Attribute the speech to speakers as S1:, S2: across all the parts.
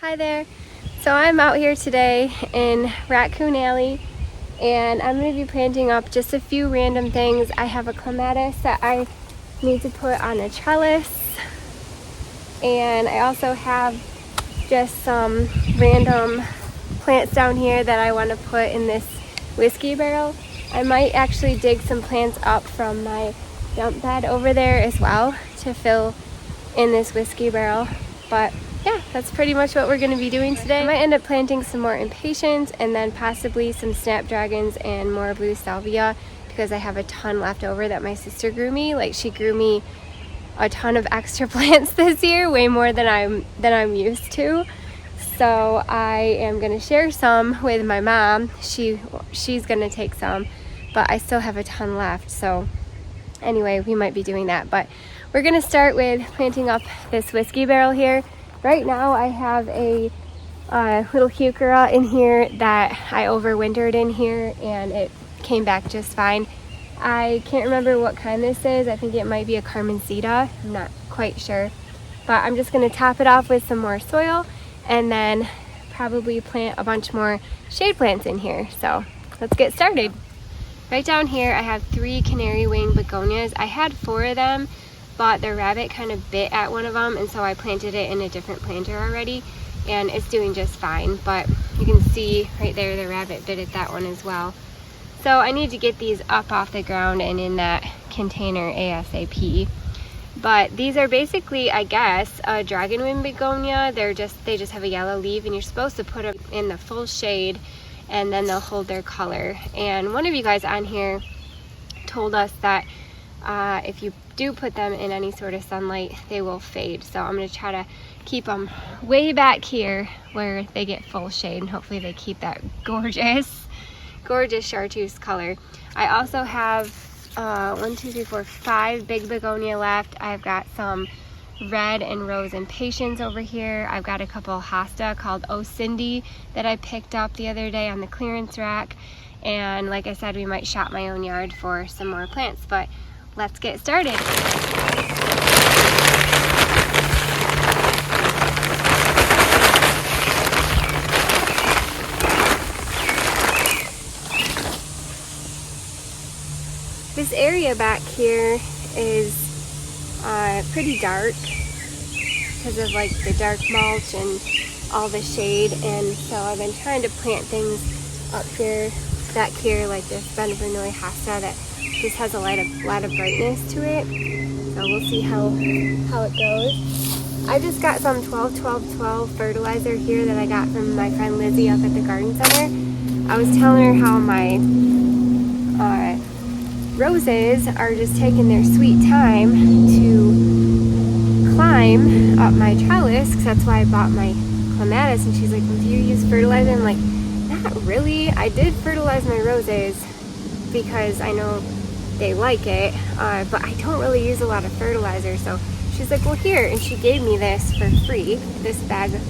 S1: Hi there. So I'm out here today in Raccoon Alley and I'm going to be planting up just a few random things. I have a clematis that I need to put on a trellis, and I also have just some random plants down here that I want to put in this whiskey barrel. I might actually dig some plants up from my dump bed over there as well to fill in this whiskey barrel. But yeah, that's pretty much what we're going to be doing today. I might end up planting some more impatiens and then possibly some snapdragons and more blue salvia because I have a ton left over that my sister grew me. Like, she grew me a ton of extra plants this year, way more than I'm used to. So I am going to share some with my mom. She's going to take some, but I still have a ton left. So anyway, we might be doing that, but we're going to start with planting up this whiskey barrel here. Right now I have a little heuchera in here that I overwintered in here, and it came back just fine. I can't remember what kind this is. I think it might be a Carmencita. I'm not quite sure. But I'm just going to top it off with some more soil and then probably plant a bunch more shade plants in here. So let's get started. Right down here I have 3 Canary Wing Begonias. I had 4 of them, but the rabbit kind of bit at one of them, and so I planted it in a different planter already, and it's doing just fine. But you can see right there the rabbit bit at that one as well. So I need to get these up off the ground and in that container ASAP. But these are basically, I guess, a dragonwing begonia. They just have a yellow leaf, and you're supposed to put them in the full shade and then they'll hold their color. And one of you guys on here told us that if you do put them in any sort of sunlight, they will fade. So I'm going to try to keep them way back here where they get full shade, and hopefully they keep that gorgeous chartreuse color. I also have 5 big begonia left. I've got some red and rose impatiens over here. I've got a couple hosta called Oh Cindy that I picked up the other day on the clearance rack. And like I said, we might shop my own yard for some more plants, but let's get started. This area back here is pretty dark because of like the dark mulch and all the shade, and so I've been trying to plant things up here, back here, like this Lamium Hosta that just has a lot of brightness to it. So we'll see how it goes. I just got some 12-12-12 fertilizer here that I got from my friend Lizzie up at the garden center. I was telling her how my roses are just taking their sweet time to climb up my trellis, because that's why I bought my clematis. And she's like, well, do you use fertilizer? I'm like, not really. I did fertilize my roses because I know they like it, but I don't really use a lot of fertilizer. So she's like, well, here, and she gave me this for free, this bag of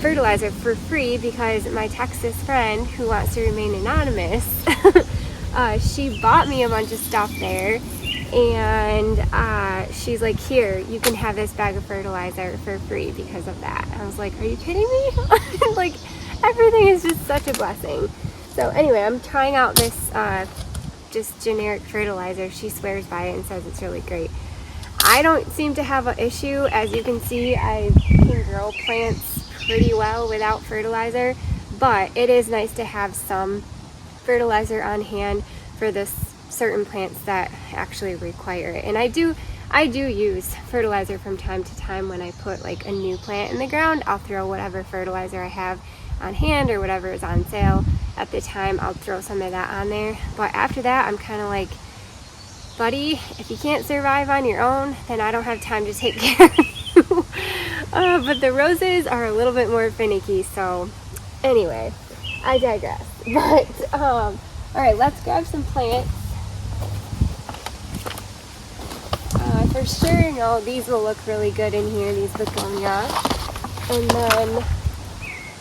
S1: fertilizer for free, because my Texas friend who wants to remain anonymous she bought me a bunch of stuff there, and she's like, here, you can have this bag of fertilizer for free because of that. I was like, are you kidding me? Like, everything is just such a blessing. So anyway, I'm trying out this just generic fertilizer. She swears by it and says it's really great. I don't seem to have an issue. As you can see, I can grow plants pretty well without fertilizer, but it is nice to have some fertilizer on hand for this certain plants that actually require it. And I do use fertilizer from time to time. When I put like a new plant in the ground, I'll throw whatever fertilizer I have on hand or whatever is on sale at the time. I'll throw some of that on there. But after that, I'm kind of like, buddy, if you can't survive on your own, then I don't have time to take care of you. But the roses are a little bit more finicky. So anyway, I digress. But all right, let's grab some plants. For sure, no, these will look really good in here, these begonias. And then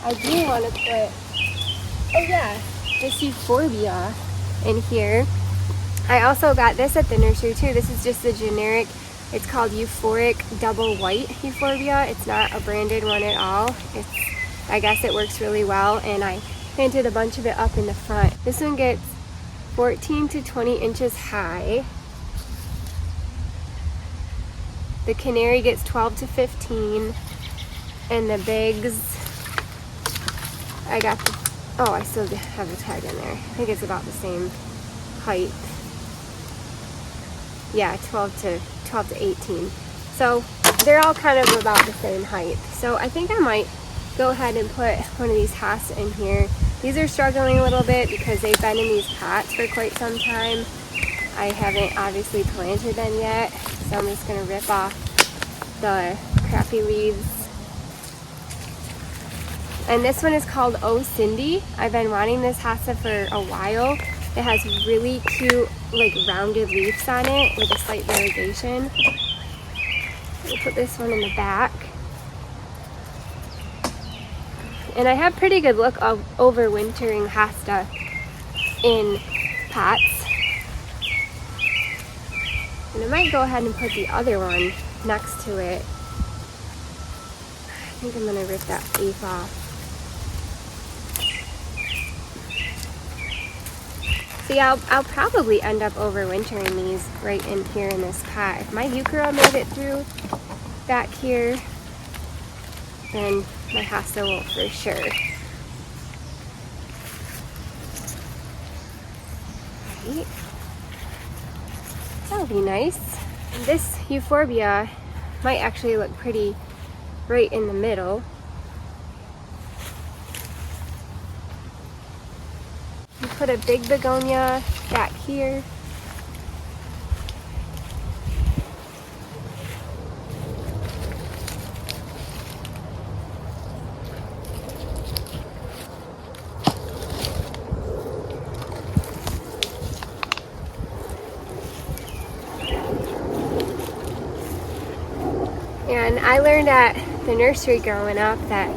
S1: I do want to put, this Euphorbia in here. I also got this at the nursery too. This is just a generic It's called Euphoric Double White Euphorbia. It's not a branded one at all. I guess it works really well, and I planted a bunch of it up in the front. This one gets 14 to 20 inches high. The Canary gets 12 to 15, and the Bigs, I got the, oh, I still have the tag in there. I think it's about the same height. Yeah, 12 to 18. So they're all kind of about the same height. So I think I might go ahead and put one of these Hosta in here. These are struggling a little bit because they've been in these pots for quite some time. I haven't obviously planted them yet, so I'm just gonna rip off the crappy leaves. And this one is called Oh Cindy. I've been wanting this Hosta for a while. It has really cute, like, rounded leaves on it with a slight variegation. We'll put this one in the back. And I have pretty good luck of overwintering Hosta in pots. And I might go ahead and put the other one next to it. I think I'm gonna rip that leaf off. See, I'll probably end up overwintering these right in here in this pot. If my Euchera made it through back here, then my Hosta won't for sure. Right. That'll be nice. This Euphorbia might actually look pretty right in the middle. We put a big begonia back here. And I learned at the nursery growing up that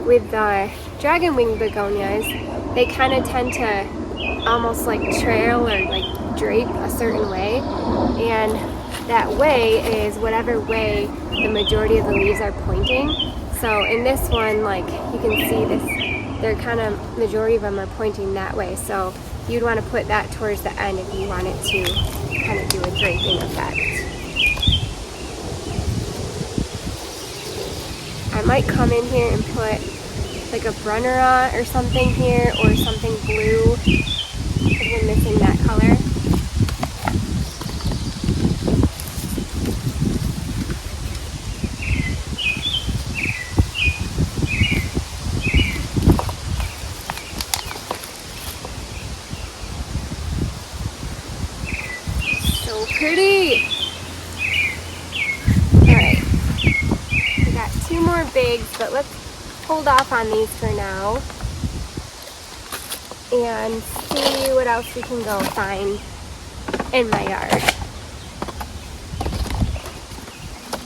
S1: with the dragon wing begonias, they kind of tend to almost like trail or like drape a certain way. And that way is whatever way the majority of the leaves are pointing. So in this one, like you can see this, they're kind of, majority of them are pointing that way. So you'd want to put that towards the end if you wanted to kind of do a draping effect. I might come in here and put like a Brunnera or something here, or something blue, because we're missing that color. So pretty! Alright. We got two more bigs, but let's hold off on these for now and see what else we can go find in my yard.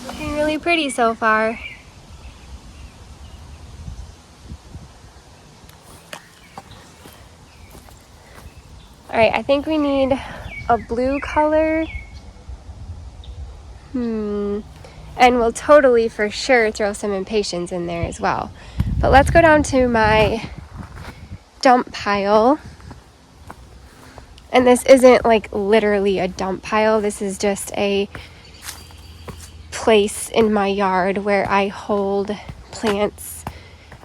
S1: Looking really pretty so far. Alright, I think we need a blue color. And we'll totally for sure throw some impatiens in there as well. But let's go down to my dump pile. And this isn't like literally a dump pile. This is just a place in my yard where I hold plants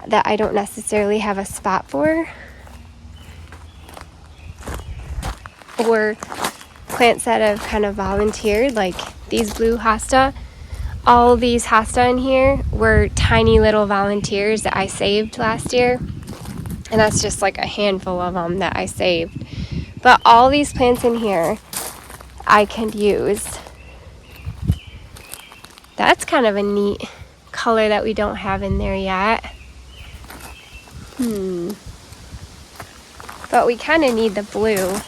S1: that I don't necessarily have a spot for, or plants that have kind of volunteered, like these blue Hosta. All these Hosta in here were tiny little volunteers that I saved last year, and that's just like a handful of them that I saved. But all these plants in here I can use. That's kind of a neat color that we don't have in there yet. But we kind of need the blue.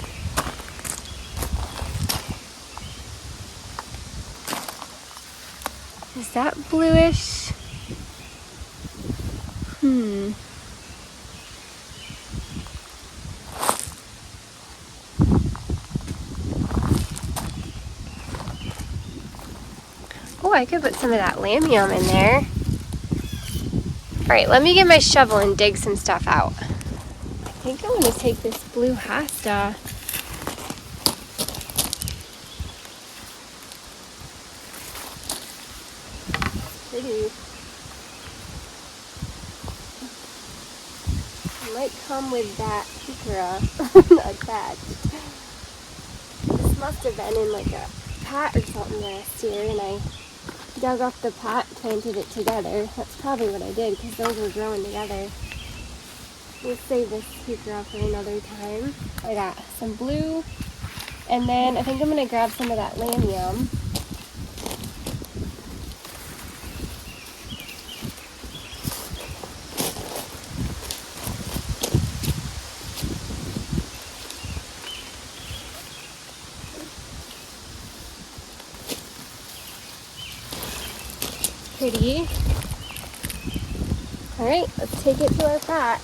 S1: Is that bluish? I could put some of that lamium in there. All right, let me get my shovel and dig some stuff out. I think I want to take this blue hosta. Pretty. It might come with that hicora attached. This must have been in like a pot or something last year, and I dug up the pot, planted it together. That's probably what I did, because those were growing together. We'll save this hicora for another time. I got some blue, and then I think I'm going to grab some of that lamium. Pretty. All right, let's take it to our pot.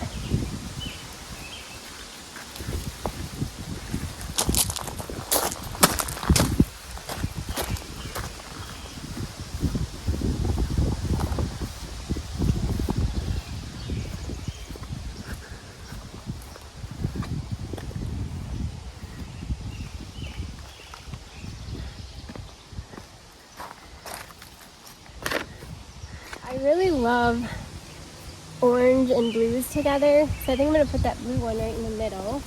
S1: I really love orange and blues together, so I think I'm going to put that blue one right in the middle.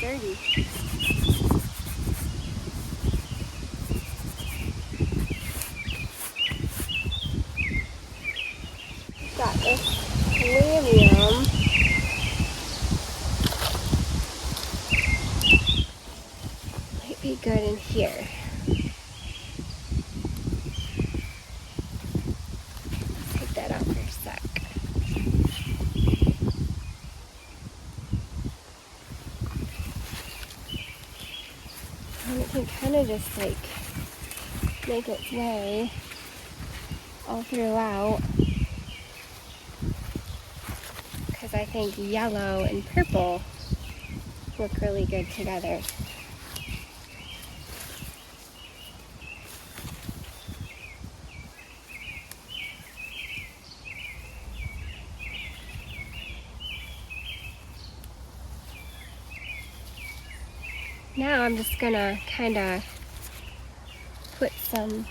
S1: Dirty. Got this lamium. Might be good in here. Take that out for a sec. And it can kind of just like make its way all throughout, because I think yellow and purple look really good together. Now I'm just gonna kind of put some,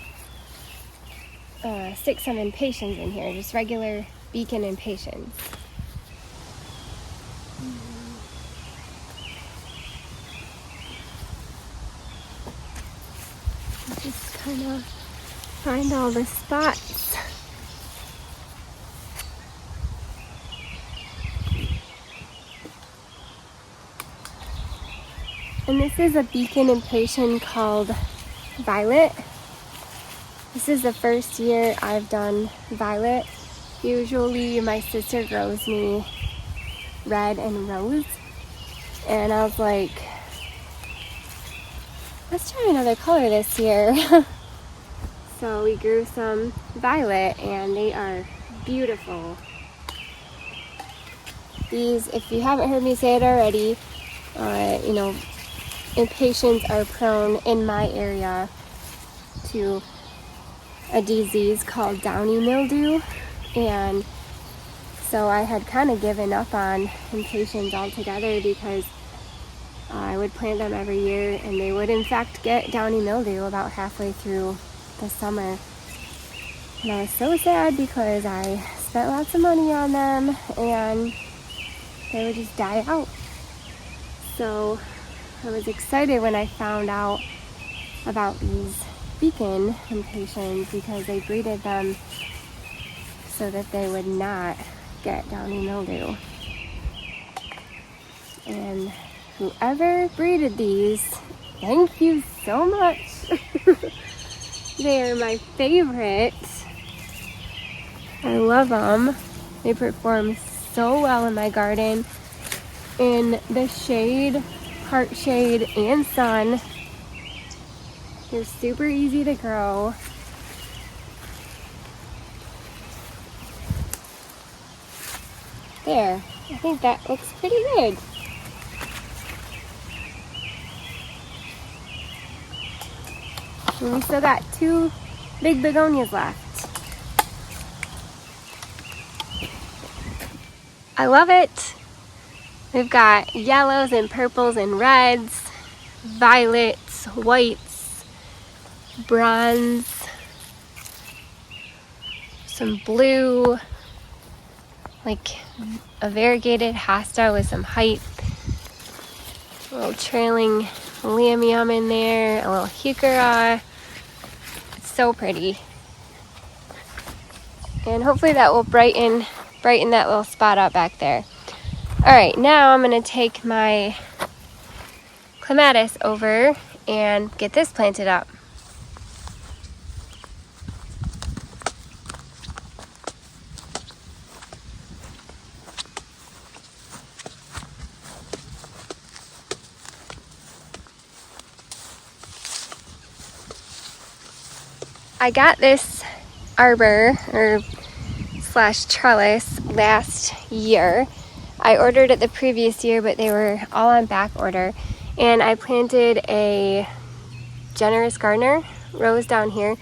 S1: stick some impatiens in here, just regular beacon impatiens. Just kind of find all the spots. And this is a beacon impatient called Violet. This is the first year I've done violet. Usually my sister grows me red and rose. And I was like, let's try another color this year. So we grew some violet and they are beautiful. These, if you haven't heard me say it already, you know, impatiens are prone in my area to a disease called downy mildew, and so I had kind of given up on impatiens altogether because I would plant them every year and they would in fact get downy mildew about halfway through the summer. And I was so sad because I spent lots of money on them and they would just die out. So I was excited when I found out about these beacon impatiens because they breeded them so that they would not get downy mildew. And whoever breeded these, thank you so much. They are my favorite. I love them. They perform so well in my garden, in the shade, part shade, and sun. They're super easy to grow. There, I think that looks pretty good. And we still got 2 big begonias left. I love it. We've got yellows and purples and reds, violets, whites, bronze, some blue, like a variegated hosta with some height, a little trailing lamium in there, a little heuchera. It's so pretty. And hopefully that will brighten that little spot up back there. All right, now I'm gonna take my clematis over and get this planted up. I got this arbor or slash trellis last year. I ordered it the previous year, but they were all on back order. And I planted a generous gardener rose down here.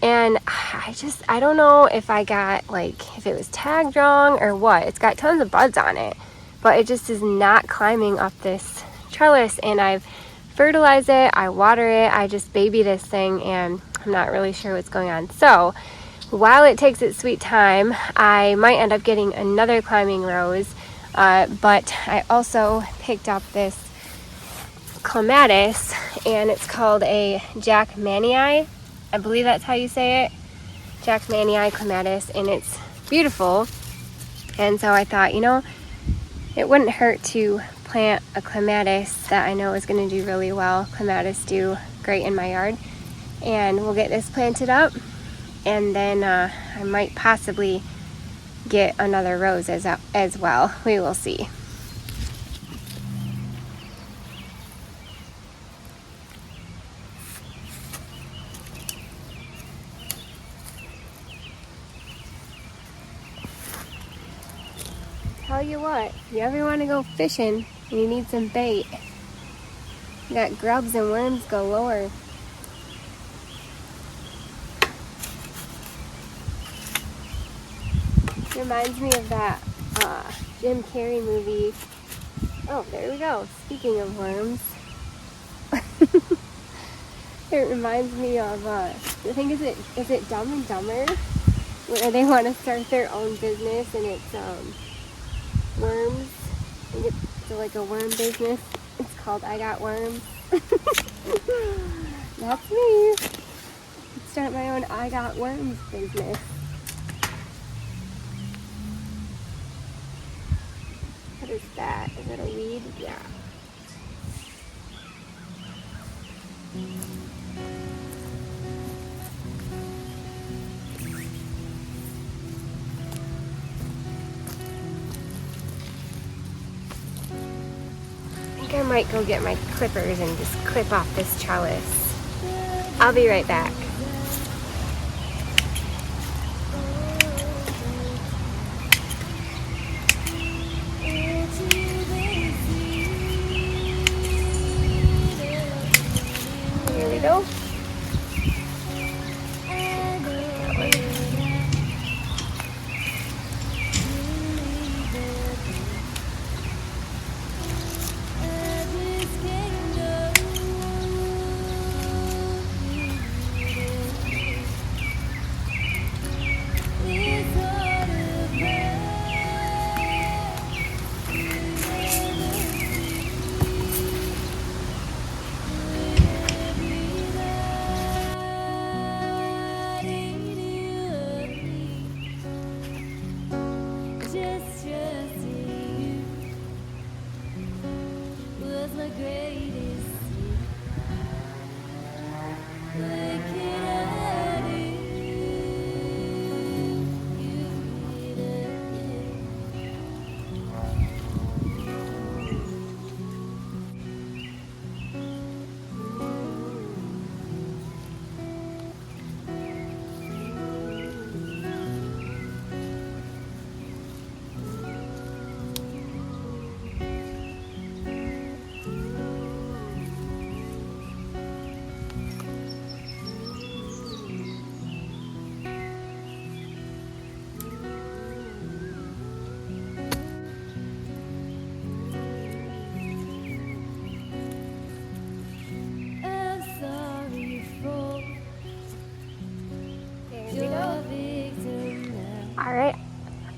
S1: And I don't know if I got, like, if it was tagged wrong or what. It's got tons of buds on it, but it just is not climbing up this trellis. And I've fertilized it, I water it, I just baby this thing, and I'm not really sure what's going on. So while it takes its sweet time, I might end up getting another climbing rose, but I also picked up this clematis, and it's called a Jackmanii. I believe that's how you say it, Jackmanii clematis, and it's beautiful. And so I thought, you know, it wouldn't hurt to plant a clematis that I know is going to do really well. Clematis do great in my yard. And we'll get this planted up, and then I might possibly get another rose as well. We will see. Tell you what, if you ever want to go fishing and you need some bait, you got grubs and worms galore. Reminds me of that Jim Carrey movie. Oh, there we go. Speaking of worms. It reminds me of, I think, is it Dumb and Dumber? Where they want to start their own business, and it's worms. I think it's like a worm business. It's called I Got Worms. That's me. Start my own I Got Worms business. What is that? Is it a weed? Yeah. I think I might go get my clippers and just clip off this trellis. I'll be right back. Here we go.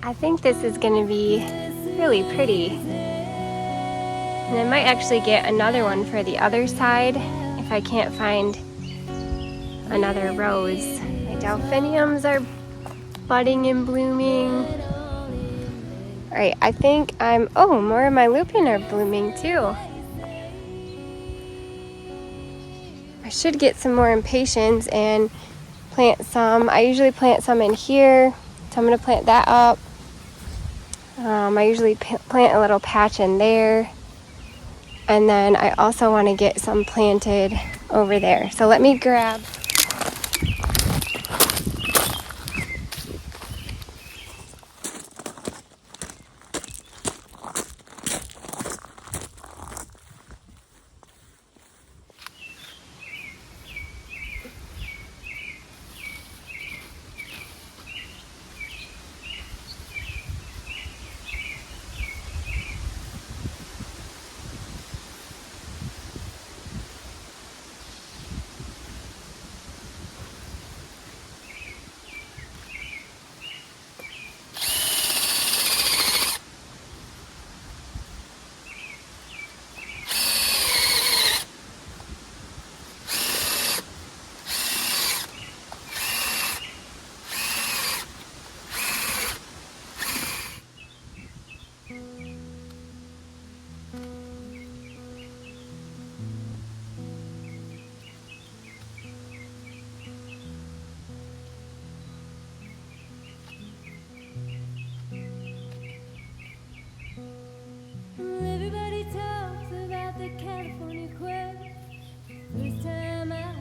S1: I think this is going to be really pretty. And I might actually get another one for the other side if I can't find another rose. My delphiniums are budding and blooming. Alright, I think oh, more of my lupin are blooming too. I should get some more impatiens and plant some. I usually plant some in here, so I'm going to plant that up. I usually plant a little patch in there. And then I also want to get some planted over there. So let me grab
S2: Everybody talks about the California quest. First time I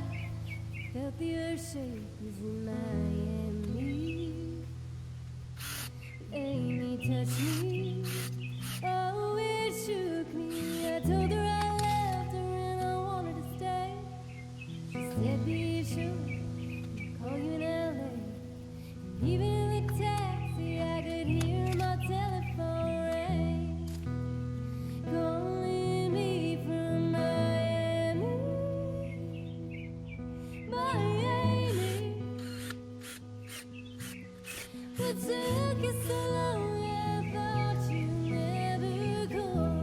S2: felt the earth shake was in Miami. Amy touched me, oh it shook me. I told her I loved her and I wanted to stay. She said be sure to call you in LA. Even in the taxi I could hear my telephone ring, calling me from Miami, Miami. What took you so long? I thought you'd never call.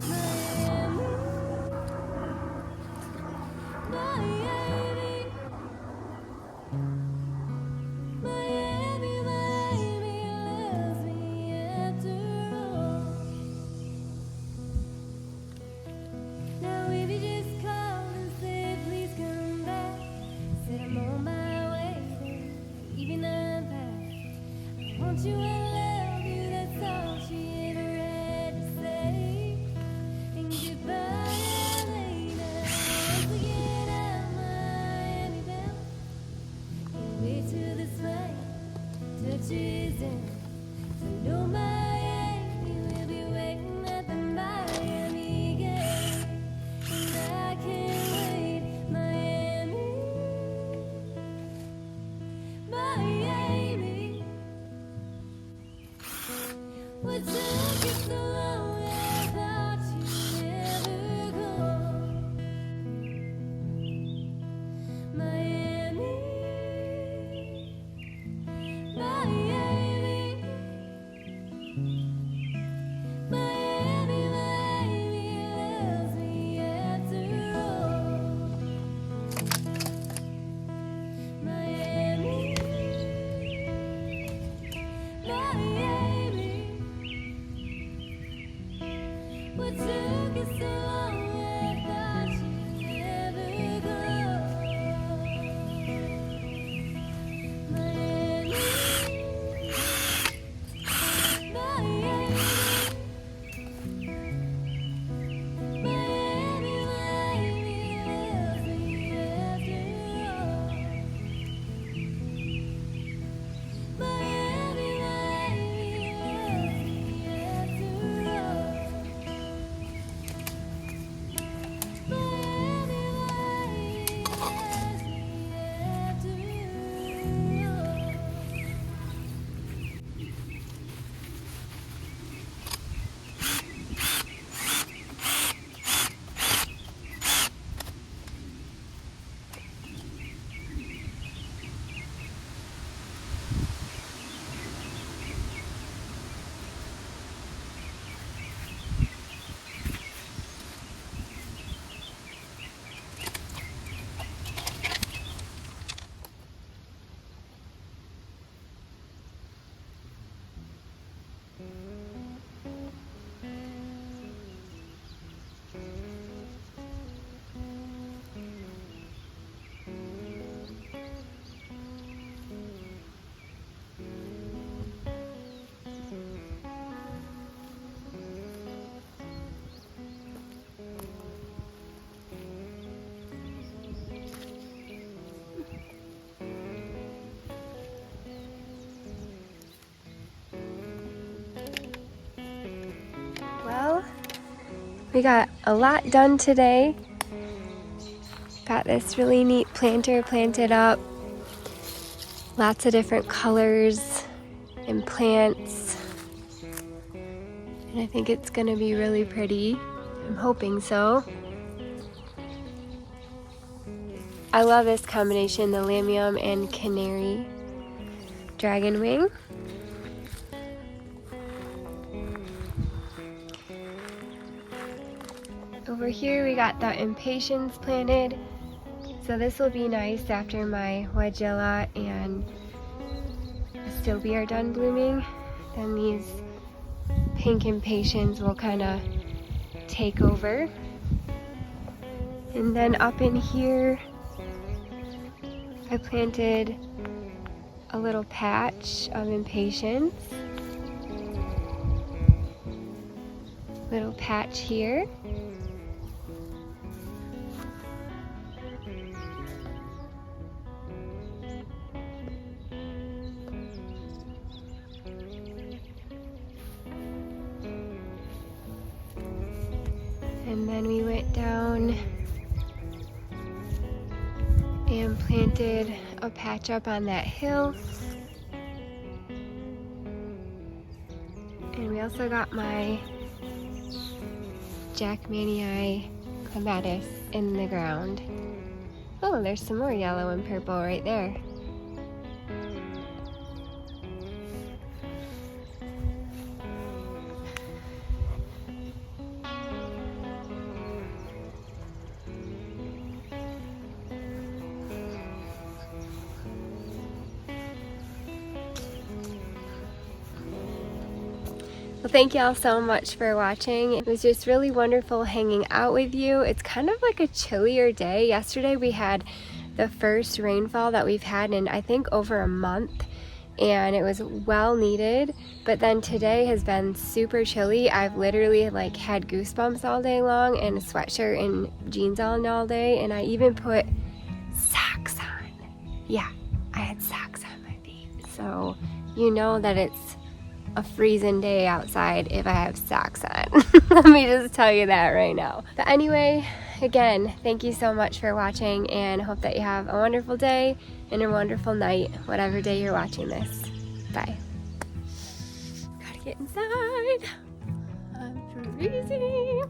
S2: Miami, Miami, Miami, Miami loves me after all. Now if you just call and say please come back, said I'm on my way there, even unpacked. I want you, I love you, that's all she ever had to say. And goodbye, LA, now once again I'm Miami bound. Can't wait till this flight touches down. So know Miami will be waiting at the Miami gate. And I can't wait, Miami, Miami. What took you so long? I thought you'd never call. Miami, Miami, Miami, Miami loves me after all. Miami, Miami. What took you so long? I thought you'd never go. Miami, Miami, Miami, Miami loves me after all. Miami, Miami loves me after all.
S1: We got a lot done today. Got this really neat planter planted up. Lots of different colors and plants. And I think it's gonna be really pretty. I'm hoping so. I love this combination, the Lamium and Canary Dragon Wing. Over here we got the Impatiens planted. So this will be nice after my Weigela and Euphorbia are done blooming. Then these pink Impatiens will kind of take over. And then up in here I planted a little patch of Impatiens. Little patch here. And then we went down and planted a patch up on that hill. And we also got my Jackmanii clematis in the ground. Oh, there's some more yellow and purple right there. Well, thank y'all so much for watching. It was just really wonderful hanging out with you. It's kind of like a chillier day. Yesterday we had the first rainfall that we've had in I think over a month, and it was well needed. But then today has been super chilly. I've literally like had goosebumps all day long and a sweatshirt and jeans on all day, and I even put socks on. Yeah, I had socks on my feet. So you know that it's a freezing day outside if I have socks on. Let me just tell you that right now. But anyway, again, thank you so much for watching, and hope that you have a wonderful day and a wonderful night, whatever day you're watching this. Bye. Gotta get inside. I'm freezing.